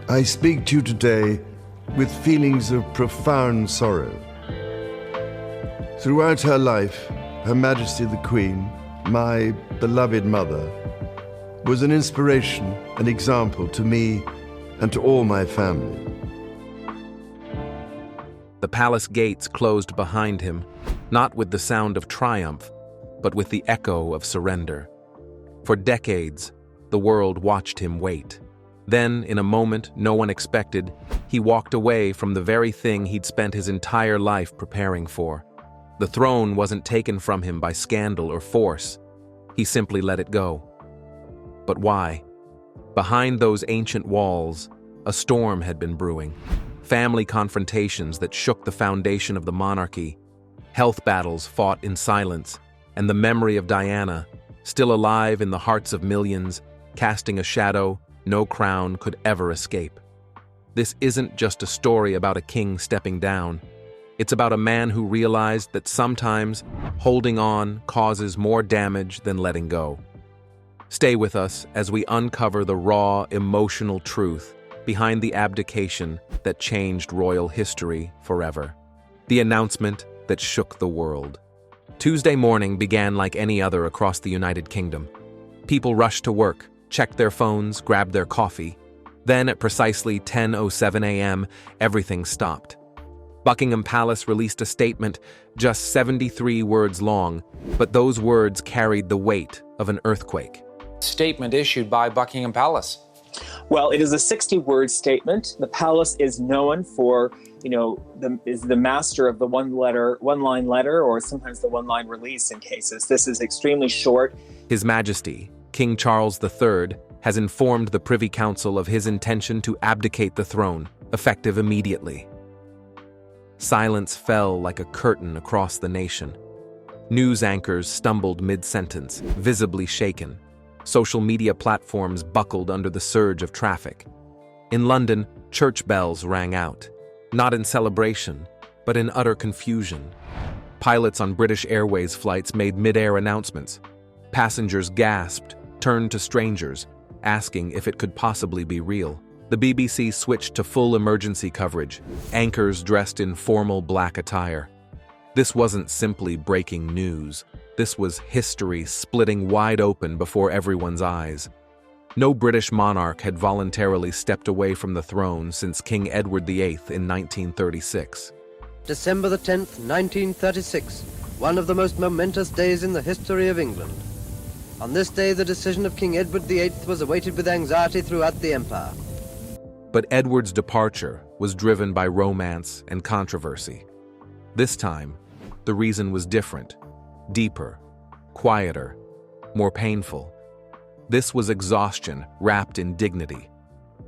I speak to you today with feelings of profound sorrow. Throughout her life, Her Majesty the Queen, my beloved mother, was an inspiration, an example to me and to all my family. The palace gates closed behind him, not with the sound of triumph, but with the echo of surrender. For decades, the world watched him wait. Then, in a moment no one expected, he walked away from the very thing he'd spent his entire life preparing for. The throne wasn't taken from him by scandal or force. He simply let it go. But why? Behind those ancient walls, a storm had been brewing. Family confrontations that shook the foundation of the monarchy, health battles fought in silence, and the memory of Diana, still alive in the hearts of millions, casting a shadow no crown could ever escape. This isn't just a story about a king stepping down. It's about a man who realized that sometimes holding on causes more damage than letting go. Stay with us as we uncover the raw, emotional truth behind the abdication that changed royal history forever. The announcement that shook the world. Tuesday morning began like any other across the United Kingdom. People rushed to work, checked their phones, grabbed their coffee. Then, at precisely 10:07 a.m., everything stopped. Buckingham Palace released a statement just 73 words long, but those words carried the weight of an earthquake. Statement issued by Buckingham Palace. Well, it is a 60-word statement. The palace is known for, is the master of the one-line letter, or sometimes the one-line release in cases. This is extremely short. His Majesty, King Charles III, has informed the Privy Council of his intention to abdicate the throne, effective immediately. Silence fell like a curtain across the nation. News anchors stumbled mid-sentence, visibly shaken. Social media platforms buckled under the surge of traffic. In London, church bells rang out, not in celebration, but in utter confusion. Pilots on British Airways flights made mid-air announcements. Passengers gasped, turned to strangers, asking if it could possibly be real. The BBC switched to full emergency coverage, anchors dressed in formal black attire. This wasn't simply breaking news. This was history splitting wide open before everyone's eyes. No British monarch had voluntarily stepped away from the throne since King Edward VIII in 1936. December the 10th, 1936, one of the most momentous days in the history of England. On this day, the decision of King Edward VIII was awaited with anxiety throughout the empire. But Edward's departure was driven by romance and controversy. This time, the reason was different, deeper, quieter, more painful. This was exhaustion wrapped in dignity.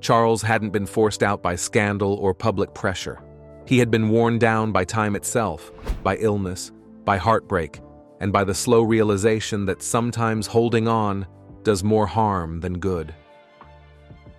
Charles hadn't been forced out by scandal or public pressure. He had been worn down by time itself, by illness, by heartbreak, and by the slow realization that sometimes holding on does more harm than good.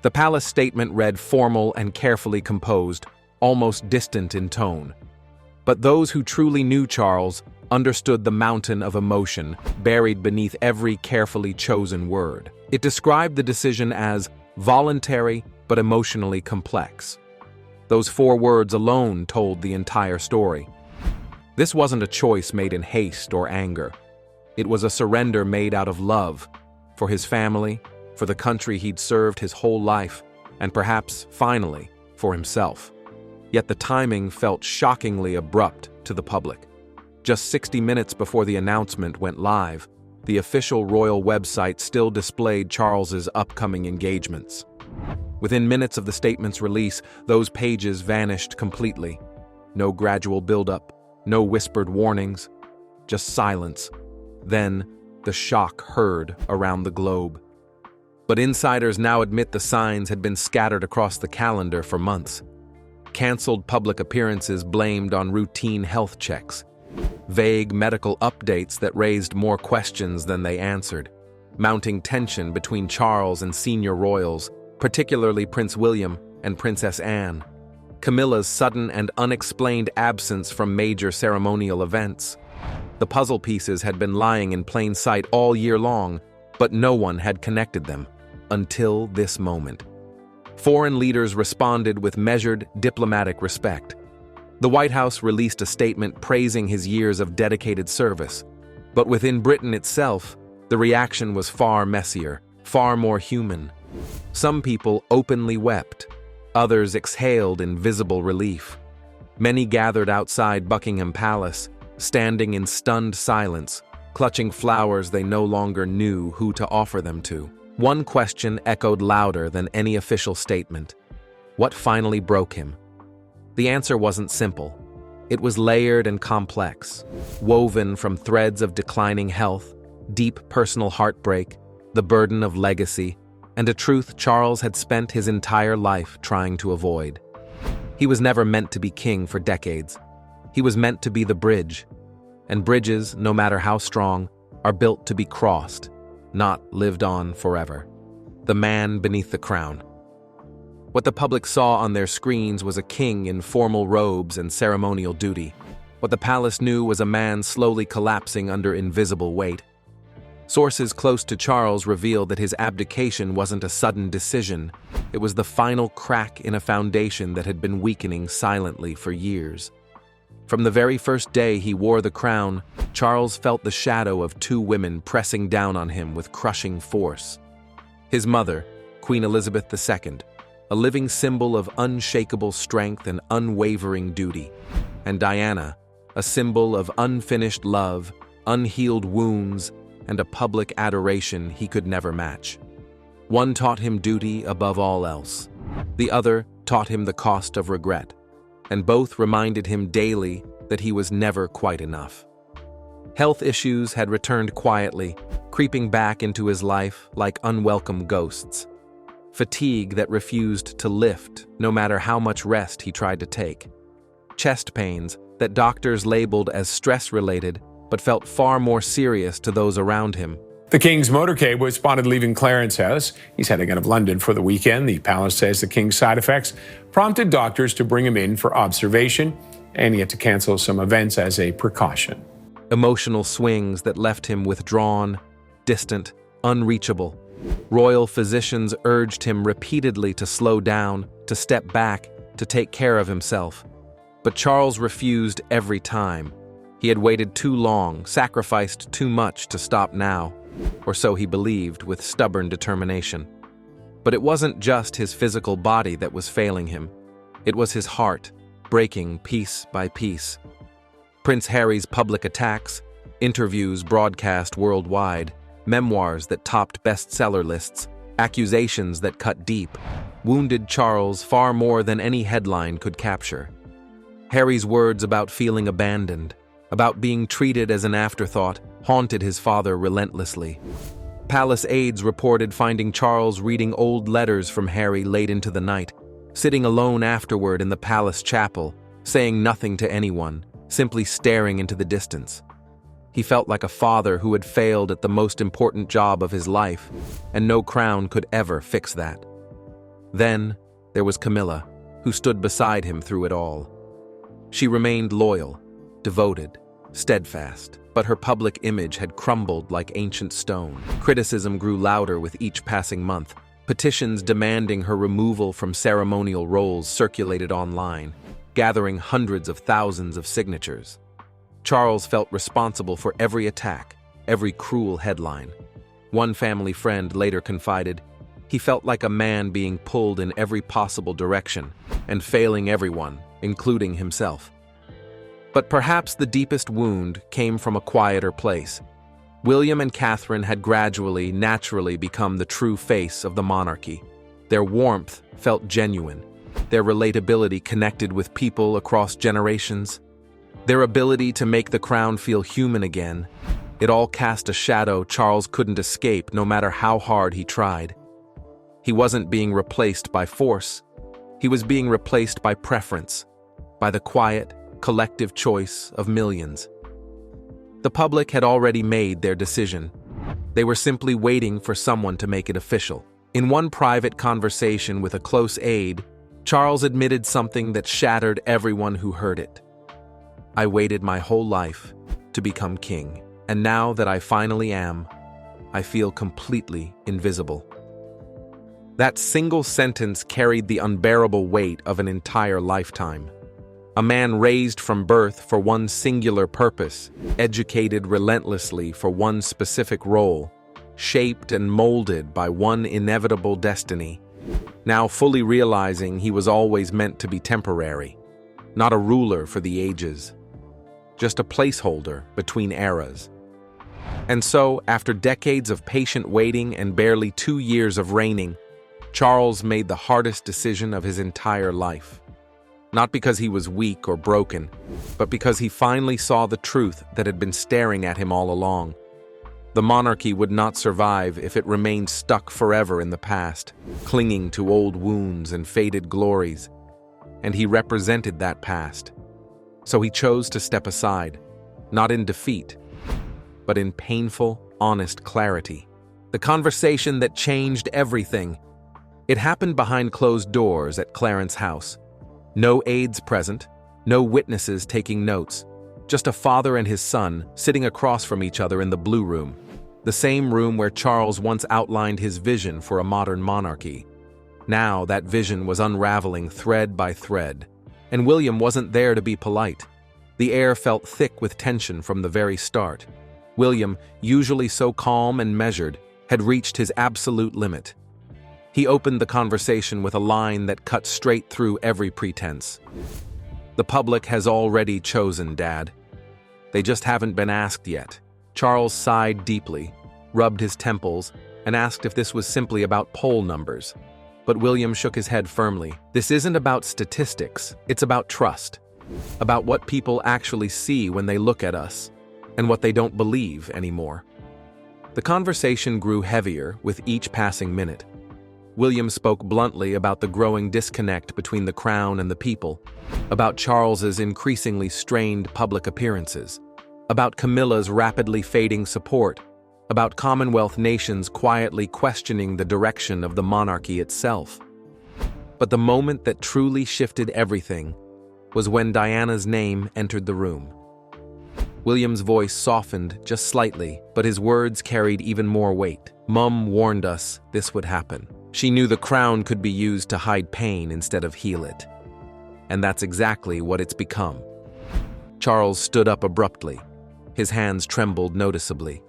The palace statement read formal and carefully composed, almost distant in tone. But those who truly knew Charles understood the mountain of emotion buried beneath every carefully chosen word. It described the decision as voluntary but emotionally complex. Those 4 words alone told the entire story. This wasn't a choice made in haste or anger. It was a surrender made out of love, for his family, for the country he'd served his whole life, and perhaps, finally, for himself. Yet the timing felt shockingly abrupt to the public. Just 60 minutes before the announcement went live, the official royal website still displayed Charles's upcoming engagements. Within minutes of the statement's release, those pages vanished completely. No gradual buildup, no whispered warnings, just silence. Then, the shock heard around the globe. But insiders now admit the signs had been scattered across the calendar for months. Cancelled public appearances blamed on routine health checks. Vague medical updates that raised more questions than they answered. Mounting tension between Charles and senior royals, particularly Prince William and Princess Anne. Camilla's sudden and unexplained absence from major ceremonial events. The puzzle pieces had been lying in plain sight all year long, but no one had connected them until this moment. Foreign leaders responded with measured, diplomatic respect. The White House released a statement praising his years of dedicated service. But within Britain itself, the reaction was far messier, far more human. Some people openly wept. Others exhaled in visible relief. Many gathered outside Buckingham Palace, standing in stunned silence, clutching flowers they no longer knew who to offer them to. One question echoed louder than any official statement. What finally broke him? The answer wasn't simple. It was layered and complex, woven from threads of declining health, deep personal heartbreak, the burden of legacy, and a truth Charles had spent his entire life trying to avoid. He was never meant to be king for decades. He was meant to be the bridge. And bridges, no matter how strong, are built to be crossed, not lived on forever. The man beneath the crown. What the public saw on their screens was a king in formal robes and ceremonial duty. What the palace knew was a man slowly collapsing under invisible weight. Sources close to Charles revealed that his abdication wasn't a sudden decision. It was the final crack in a foundation that had been weakening silently for years. From the very first day he wore the crown, Charles felt the shadow of two women pressing down on him with crushing force. His mother, Queen Elizabeth II, a living symbol of unshakable strength and unwavering duty, and Diana, a symbol of unfinished love, unhealed wounds, and a public adoration he could never match. One taught him duty above all else. The other taught him the cost of regret, and both reminded him daily that he was never quite enough. Health issues had returned quietly, creeping back into his life like unwelcome ghosts. Fatigue that refused to lift, no matter how much rest he tried to take. Chest pains that doctors labeled as stress-related, but felt far more serious to those around him. The King's motorcade was spotted leaving Clarence House. He's heading out of London for the weekend. The palace says the King's side effects prompted doctors to bring him in for observation, and he had to cancel some events as a precaution. Emotional swings that left him withdrawn, distant, unreachable. Royal physicians urged him repeatedly to slow down, to step back, to take care of himself. But Charles refused every time. He had waited too long, sacrificed too much to stop now, or so he believed with stubborn determination. But it wasn't just his physical body that was failing him. It was his heart, breaking piece by piece. Prince Harry's public attacks, interviews broadcast worldwide, memoirs that topped bestseller lists, accusations that cut deep, wounded Charles far more than any headline could capture. Harry's words about feeling abandoned, about being treated as an afterthought, haunted his father relentlessly. Palace aides reported finding Charles reading old letters from Harry late into the night, sitting alone afterward in the palace chapel, saying nothing to anyone, simply staring into the distance. He felt like a father who had failed at the most important job of his life, and no crown could ever fix that. Then there was Camilla, who stood beside him through it all. She remained loyal, devoted, steadfast, but her public image had crumbled like ancient stone. Criticism grew louder with each passing month. Petitions demanding her removal from ceremonial roles circulated online, gathering hundreds of thousands of signatures. Charles felt responsible for every attack, every cruel headline. One family friend later confided, he felt like a man being pulled in every possible direction and failing everyone, including himself. But perhaps the deepest wound came from a quieter place. William and Catherine had gradually, naturally become the true face of the monarchy. Their warmth felt genuine, their relatability connected with people across generations. Their ability to make the crown feel human again, it all cast a shadow Charles couldn't escape no matter how hard he tried. He wasn't being replaced by force. He was being replaced by preference, by the quiet, collective choice of millions. The public had already made their decision. They were simply waiting for someone to make it official. In one private conversation with a close aide, Charles admitted something that shattered everyone who heard it. I waited my whole life to become king, and now that I finally am, I feel completely invisible. That single sentence carried the unbearable weight of an entire lifetime. A man raised from birth for one singular purpose, educated relentlessly for one specific role, shaped and molded by one inevitable destiny, now fully realizing he was always meant to be temporary, not a ruler for the ages, just a placeholder between eras. And so, after decades of patient waiting and barely 2 years of reigning, Charles made the hardest decision of his entire life. Not because he was weak or broken, but because he finally saw the truth that had been staring at him all along. The monarchy would not survive if it remained stuck forever in the past, clinging to old wounds and faded glories. And he represented that past. So he chose to step aside, not in defeat, but in painful, honest clarity. The conversation that changed everything. It happened behind closed doors at Clarence House. No aides present, no witnesses taking notes, just a father and his son sitting across from each other in the Blue Room, the same room where Charles once outlined his vision for a modern monarchy. Now that vision was unraveling thread by thread, and William wasn't there to be polite. The air felt thick with tension from the very start. William, usually so calm and measured, had reached his absolute limit. He opened the conversation with a line that cut straight through every pretense. "The public has already chosen, Dad. They just haven't been asked yet." Charles sighed deeply, rubbed his temples, and asked if this was simply about poll numbers. But William shook his head firmly. "This isn't about statistics, it's about trust. About what people actually see when they look at us, and what they don't believe anymore." The conversation grew heavier with each passing minute. William spoke bluntly about the growing disconnect between the crown and the people, about Charles's increasingly strained public appearances, about Camilla's rapidly fading support, about Commonwealth nations quietly questioning the direction of the monarchy itself. But the moment that truly shifted everything was when Diana's name entered the room. William's voice softened just slightly, but his words carried even more weight. "Mum warned us this would happen. She knew the crown could be used to hide pain instead of heal it. And that's exactly what it's become." Charles stood up abruptly. His hands trembled noticeably.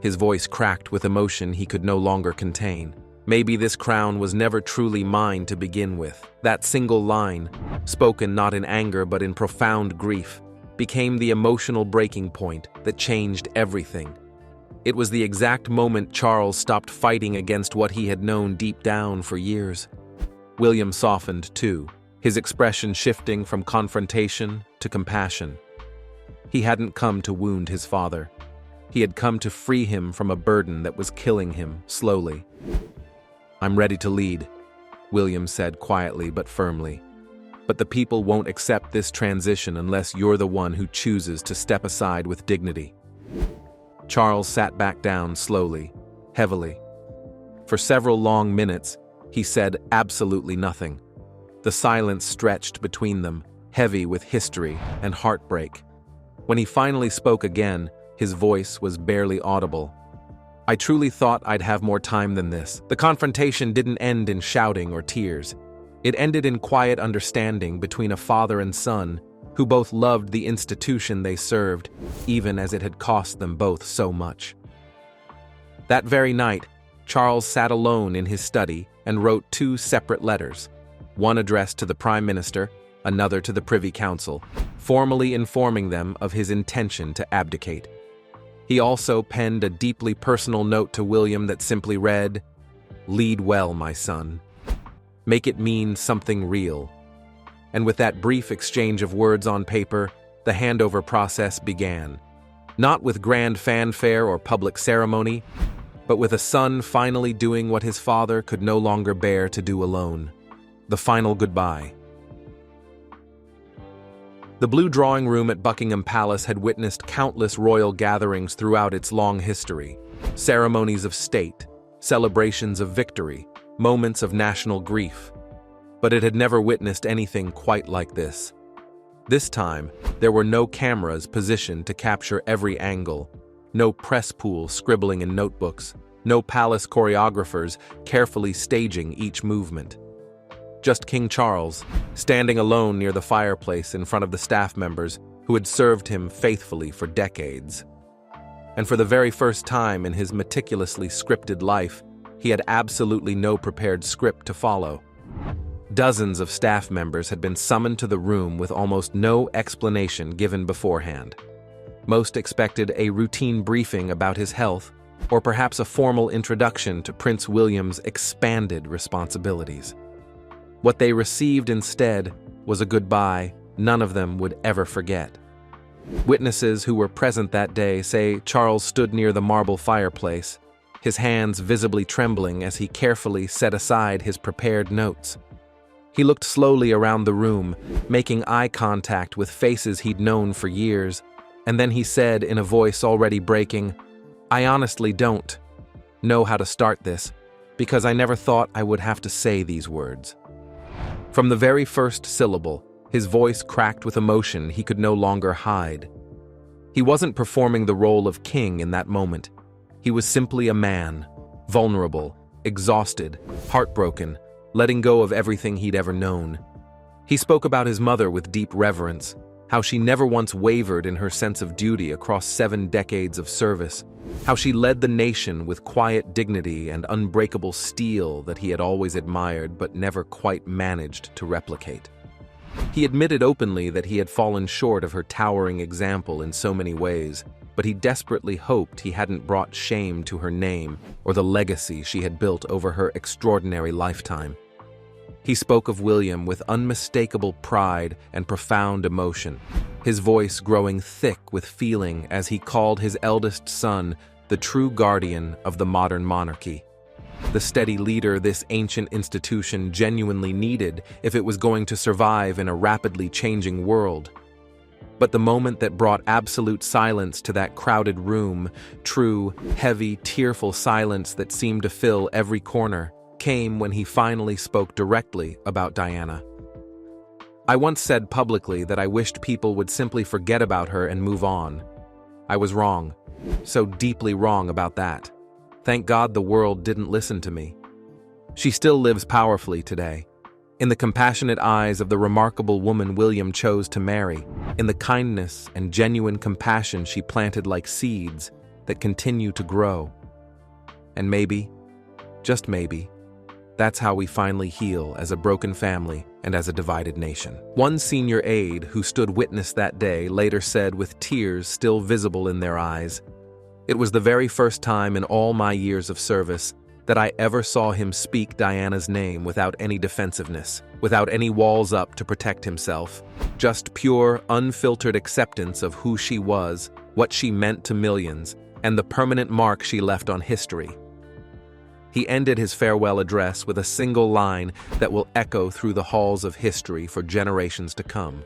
His voice cracked with emotion he could no longer contain. Maybe this crown was never truly mine to begin with. That single line, spoken not in anger but in profound grief, became the emotional breaking point that changed everything. It was the exact moment Charles stopped fighting against what he had known deep down for years. William softened too, his expression shifting from confrontation to compassion. He hadn't come to wound his father. He had come to free him from a burden that was killing him slowly. "I'm ready to lead," William said quietly but firmly. "But the people won't accept this transition unless you're the one who chooses to step aside with dignity." Charles sat back down slowly, heavily. For several long minutes, he said absolutely nothing. The silence stretched between them, heavy with history and heartbreak. When he finally spoke again, his voice was barely audible. "I truly thought I'd have more time than this." The confrontation didn't end in shouting or tears. It ended in quiet understanding between a father and son who both loved the institution they served, even as it had cost them both so much. That very night, Charles sat alone in his study and wrote 2 separate letters, one addressed to the Prime Minister, another to the Privy Council, formally informing them of his intention to abdicate. He also penned a deeply personal note to William that simply read, "Lead well, my son. Make it mean something real." And with that brief exchange of words on paper, the handover process began. Not with grand fanfare or public ceremony, but with a son finally doing what his father could no longer bear to do alone. The final goodbye. The Blue Drawing Room at Buckingham Palace had witnessed countless royal gatherings throughout its long history. Ceremonies of state, celebrations of victory, moments of national grief. But it had never witnessed anything quite like this. This time, there were no cameras positioned to capture every angle, no press pool scribbling in notebooks, no palace choreographers carefully staging each movement. Just King Charles, standing alone near the fireplace in front of the staff members who had served him faithfully for decades. And for the very first time in his meticulously scripted life, he had absolutely no prepared script to follow. Dozens of staff members had been summoned to the room with almost no explanation given beforehand. Most expected a routine briefing about his health, or perhaps a formal introduction to Prince William's expanded responsibilities. What they received instead was a goodbye none of them would ever forget. Witnesses who were present that day say Charles stood near the marble fireplace, his hands visibly trembling as he carefully set aside his prepared notes. He looked slowly around the room, making eye contact with faces he'd known for years, and then he said in a voice already breaking, "I honestly don't know how to start this, because I never thought I would have to say these words." From the very first syllable, his voice cracked with emotion he could no longer hide. He wasn't performing the role of king in that moment. He was simply a man, vulnerable, exhausted, heartbroken, letting go of everything he'd ever known. He spoke about his mother with deep reverence, how she never once wavered in her sense of duty across 7 decades of service, how she led the nation with quiet dignity and unbreakable steel that he had always admired but never quite managed to replicate. He admitted openly that he had fallen short of her towering example in so many ways, but he desperately hoped he hadn't brought shame to her name or the legacy she had built over her extraordinary lifetime. He spoke of William with unmistakable pride and profound emotion, his voice growing thick with feeling as he called his eldest son the true guardian of the modern monarchy, the steady leader this ancient institution genuinely needed if it was going to survive in a rapidly changing world. But the moment that brought absolute silence to that crowded room, true, heavy, tearful silence that seemed to fill every corner, came when he finally spoke directly about Diana. "I once said publicly that I wished people would simply forget about her and move on. I was wrong, so deeply wrong about that. Thank God the world didn't listen to me. She still lives powerfully today, in the compassionate eyes of the remarkable woman William chose to marry, in the kindness and genuine compassion she planted like seeds that continue to grow. And maybe, just maybe, that's how we finally heal as a broken family and as a divided nation." One senior aide who stood witness that day later said with tears still visible in their eyes, "It was the very first time in all my years of service that I ever saw him speak Diana's name without any defensiveness, without any walls up to protect himself, just pure, unfiltered acceptance of who she was, what she meant to millions, and the permanent mark she left on history." He ended his farewell address with a single line that will echo through the halls of history for generations to come.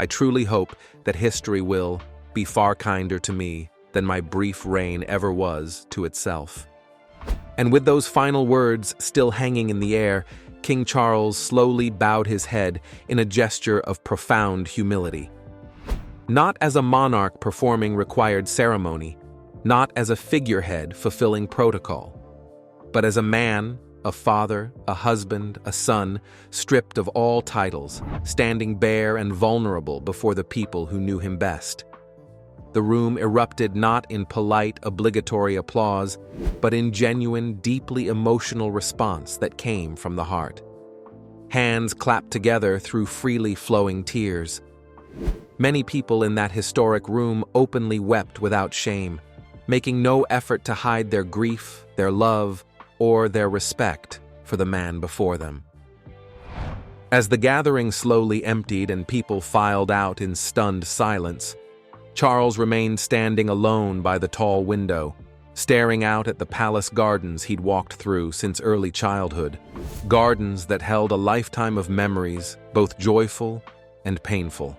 "I truly hope that history will be far kinder to me than my brief reign ever was to itself." And with those final words still hanging in the air, King Charles slowly bowed his head in a gesture of profound humility. Not as a monarch performing required ceremony, not as a figurehead fulfilling protocol, but as a man, a father, a husband, a son, stripped of all titles, standing bare and vulnerable before the people who knew him best. The room erupted not in polite, obligatory applause, but in genuine, deeply emotional response that came from the heart. Hands clapped together through freely flowing tears. Many people in that historic room openly wept without shame, making no effort to hide their grief, their love, or their respect for the man before them. As the gathering slowly emptied and people filed out in stunned silence, Charles remained standing alone by the tall window, staring out at the palace gardens he'd walked through since early childhood, gardens that held a lifetime of memories, both joyful and painful.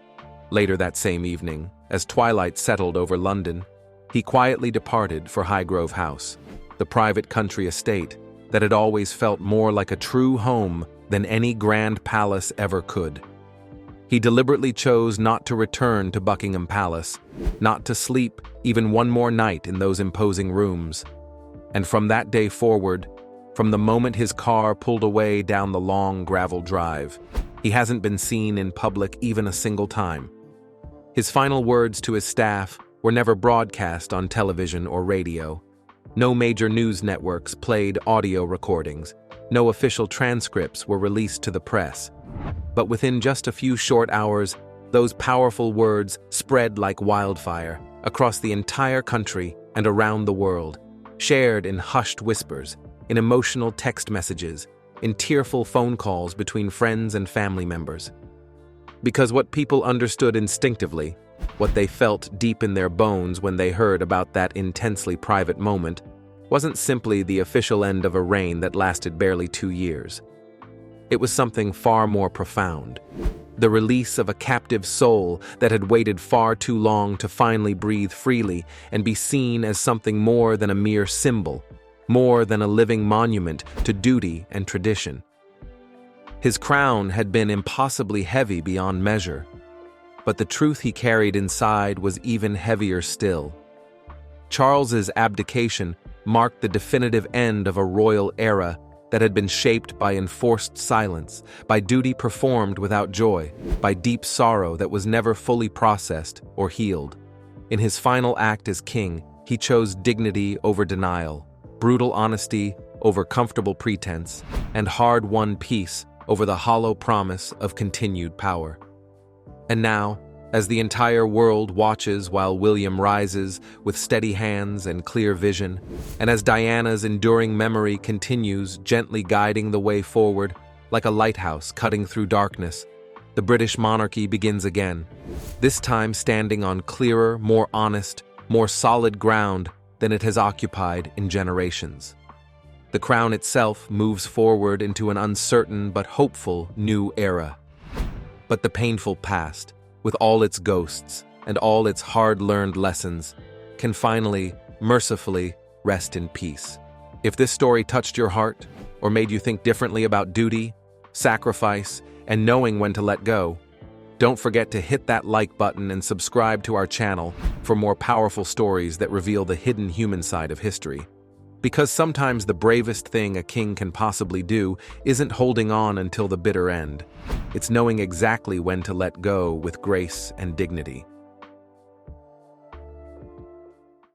Later that same evening, as twilight settled over London, he quietly departed for Highgrove House, the private country estate that had always felt more like a true home than any grand palace ever could. He deliberately chose not to return to Buckingham Palace, not to sleep even one more night in those imposing rooms. And from that day forward, from the moment his car pulled away down the long gravel drive, he hasn't been seen in public even a single time. His final words to his staff were never broadcast on television or radio. No major news networks played audio recordings. No official transcripts were released to the press. But within just a few short hours, those powerful words spread like wildfire across the entire country and around the world, shared in hushed whispers, in emotional text messages, in tearful phone calls between friends and family members. Because what people understood instinctively, what they felt deep in their bones when they heard about that intensely private moment, wasn't simply the official end of a reign that lasted barely 2 years. It was something far more profound. The release of a captive soul that had waited far too long to finally breathe freely and be seen as something more than a mere symbol, more than a living monument to duty and tradition. His crown had been impossibly heavy beyond measure, but the truth he carried inside was even heavier still. Charles's abdication marked the definitive end of a royal era that had been shaped by enforced silence, by duty performed without joy, by deep sorrow that was never fully processed or healed. In his final act as king, he chose dignity over denial, brutal honesty over comfortable pretense, and hard-won peace over the hollow promise of continued power. And now, as the entire world watches while William rises with steady hands and clear vision, and as Diana's enduring memory continues gently guiding the way forward like a lighthouse cutting through darkness, the British monarchy begins again, this time standing on clearer, more honest, more solid ground than it has occupied in generations. The crown itself moves forward into an uncertain but hopeful new era. But the painful past, with all its ghosts and all its hard-learned lessons, can finally, mercifully, rest in peace. If this story touched your heart or made you think differently about duty, sacrifice, and knowing when to let go, don't forget to hit that like button and subscribe to our channel for more powerful stories that reveal the hidden human side of history. Because sometimes the bravest thing a king can possibly do isn't holding on until the bitter end. It's knowing exactly when to let go with grace and dignity.